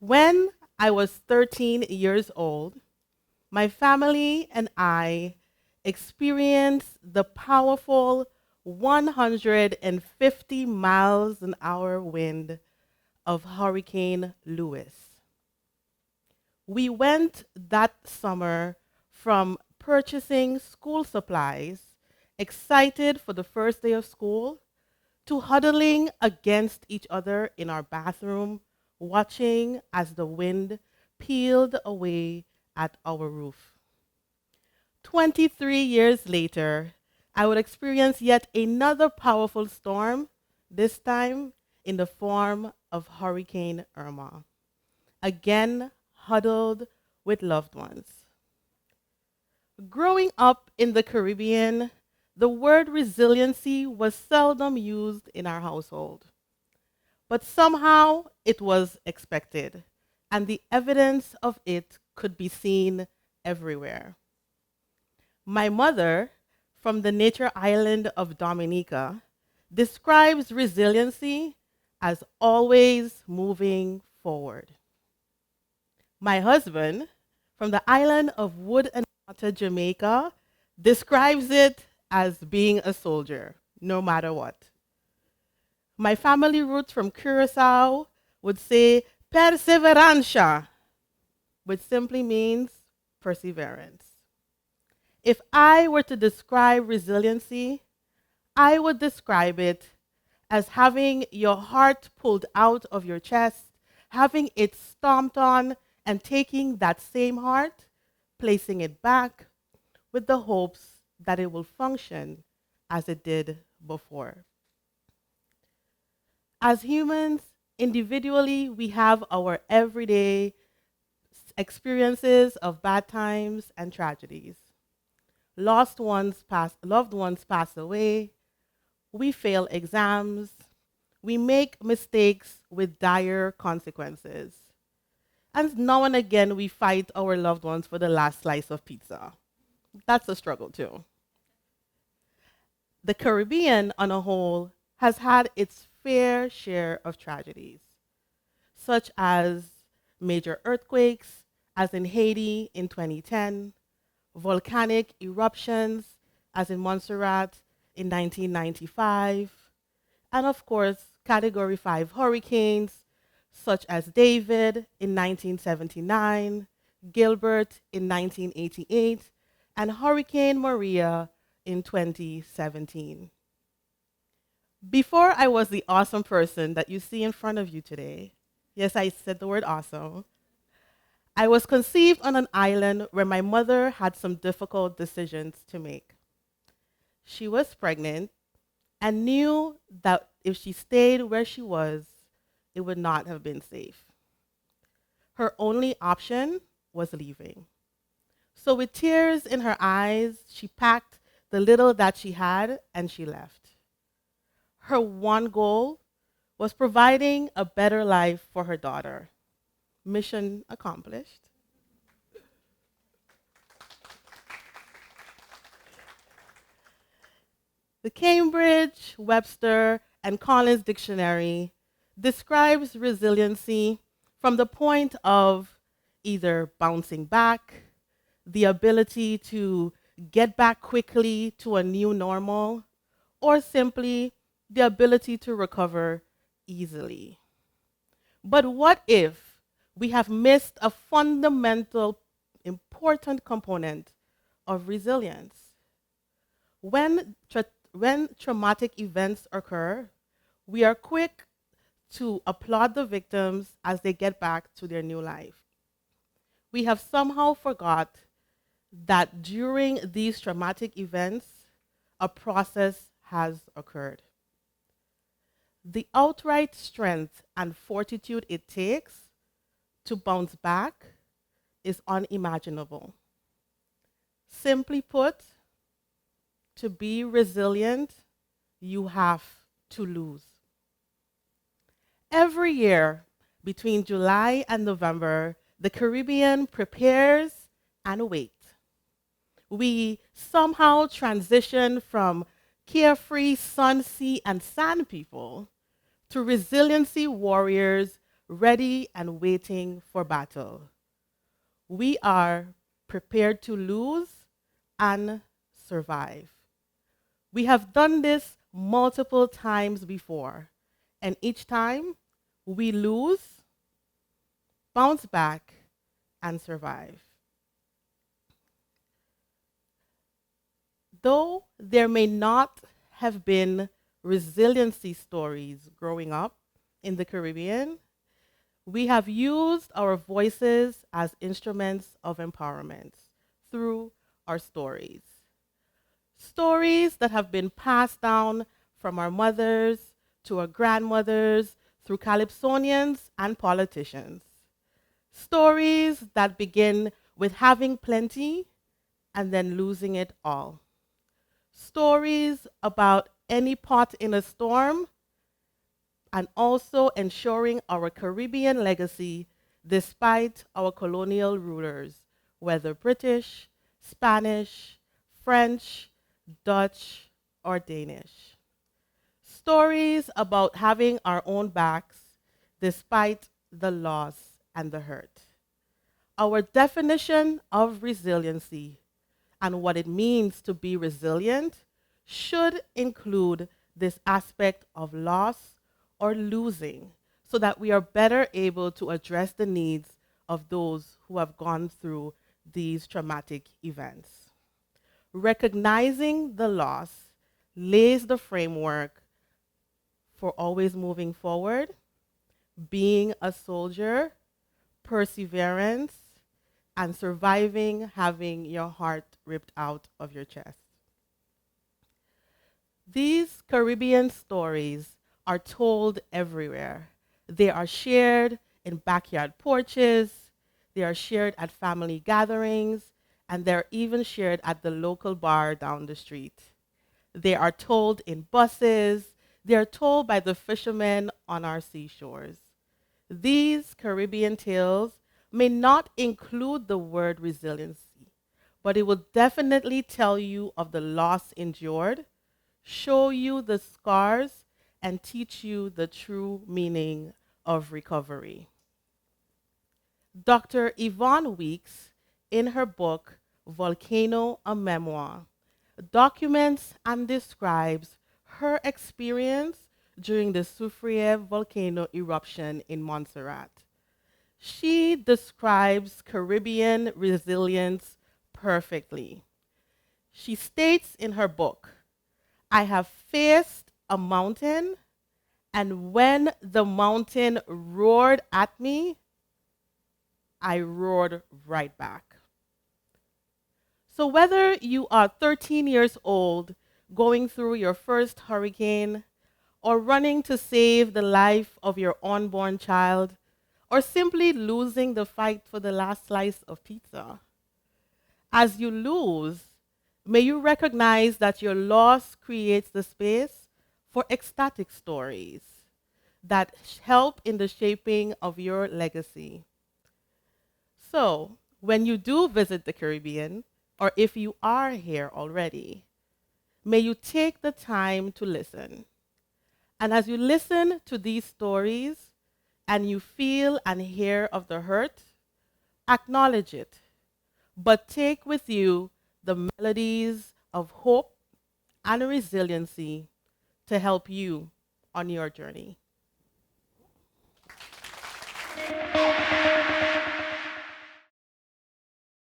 When I was 13 years old, my family and I experienced the powerful 150 miles an hour wind of Hurricane Lewis. We went that summer from purchasing school supplies, excited for the first day of school, to huddling against each other in our bathroom, watching as the wind peeled away at our roof. 23 years later, I would experience yet another powerful storm, this time in the form of Hurricane Irma, again huddled with loved ones. Growing up in the Caribbean, the word resiliency was seldom used in our household, but somehow it was expected, and the evidence of it could be seen everywhere. My mother, from the nature island of Dominica, describes resiliency as always moving forward. My husband, from the island of Wood and Water, Jamaica, describes it as being a soldier, no matter what. My family roots from Curacao would say perseverancia, which simply means perseverance. If I were to describe resiliency, I would describe it as having your heart pulled out of your chest, having it stomped on, and taking that same heart, placing it back with the hopes that it will function as it did before. As humans, individually, we have our everyday experiences of bad times and tragedies. Loved ones pass away, we fail exams, we make mistakes with dire consequences. And now and again, we fight our loved ones for the last slice of pizza. That's a struggle too. The Caribbean on a whole has had its fair share of tragedies, such as major earthquakes, as in Haiti in 2010, volcanic eruptions, as in Montserrat in 1995, and of course, Category 5 hurricanes, such as David in 1979, Gilbert in 1988, and Hurricane Maria in 2017. Before I was the awesome person that you see in front of you today, yes, I said the word awesome, I was conceived on an island where my mother had some difficult decisions to make. She was pregnant and knew that if she stayed where she was, it would not have been safe. Her only option was leaving. So with tears in her eyes, she packed the little that she had and she left. Her one goal was providing a better life for her daughter. Mission accomplished. The Cambridge, Webster, and Collins Dictionary describes resiliency from the point of either bouncing back, the ability to get back quickly to a new normal, or simply the ability to recover easily. But what if we have missed a fundamental, important component of resilience? When traumatic events occur, we are quick to applaud the victims as they get back to their new life. We have somehow forgot that during these traumatic events, a process has occurred. The outright strength and fortitude it takes to bounce back is unimaginable. Simply put, to be resilient, you have to lose. Every year, between July and November, the Caribbean prepares and waits. We somehow transition from carefree sun, sea, and sand people to resiliency warriors ready and waiting for battle. We are prepared to lose and survive. We have done this multiple times before, and each time we lose, bounce back, and survive. Though there may not have been resiliency stories growing up in the Caribbean, we have used our voices as instruments of empowerment through our stories. Stories that have been passed down from our mothers to our grandmothers through calypsonians and politicians. Stories that begin with having plenty and then losing it all. Stories about any pot in a storm and also ensuring our Caribbean legacy despite our colonial rulers, whether British, Spanish, French, Dutch, or Danish. Stories about having our own backs despite the loss and the hurt. Our definition of resiliency and what it means to be resilient should include this aspect of loss or losing so that we are better able to address the needs of those who have gone through these traumatic events. Recognizing the loss lays the framework for always moving forward, being a soldier, perseverance, and surviving having your heart ripped out of your chest. These Caribbean stories are told everywhere. They are shared in backyard porches, they are shared at family gatherings, and they're even shared at the local bar down the street. They are told in buses, they are told by the fishermen on our seashores. These Caribbean tales may not include the word resiliency, but it will definitely tell you of the loss endured, show you the scars, and teach you the true meaning of recovery. Dr. Yvonne Weeks, in her book, Volcano, a Memoir, documents and describes her experience during the Soufriere volcano eruption in Montserrat. She describes Caribbean resilience perfectly. She states in her book, I have faced a mountain, and when the mountain roared at me, I roared right back. So whether you are 13 years old, going through your first hurricane, or running to save the life of your unborn child, or simply losing the fight for the last slice of pizza, as you lose, may you recognize that your loss creates the space for ecstatic stories that help in the shaping of your legacy. So, when you do visit the Caribbean, or if you are here already, may you take the time to listen. And as you listen to these stories and you feel and hear of the hurt, acknowledge it, but take with you the melodies of hope and resiliency to help you on your journey.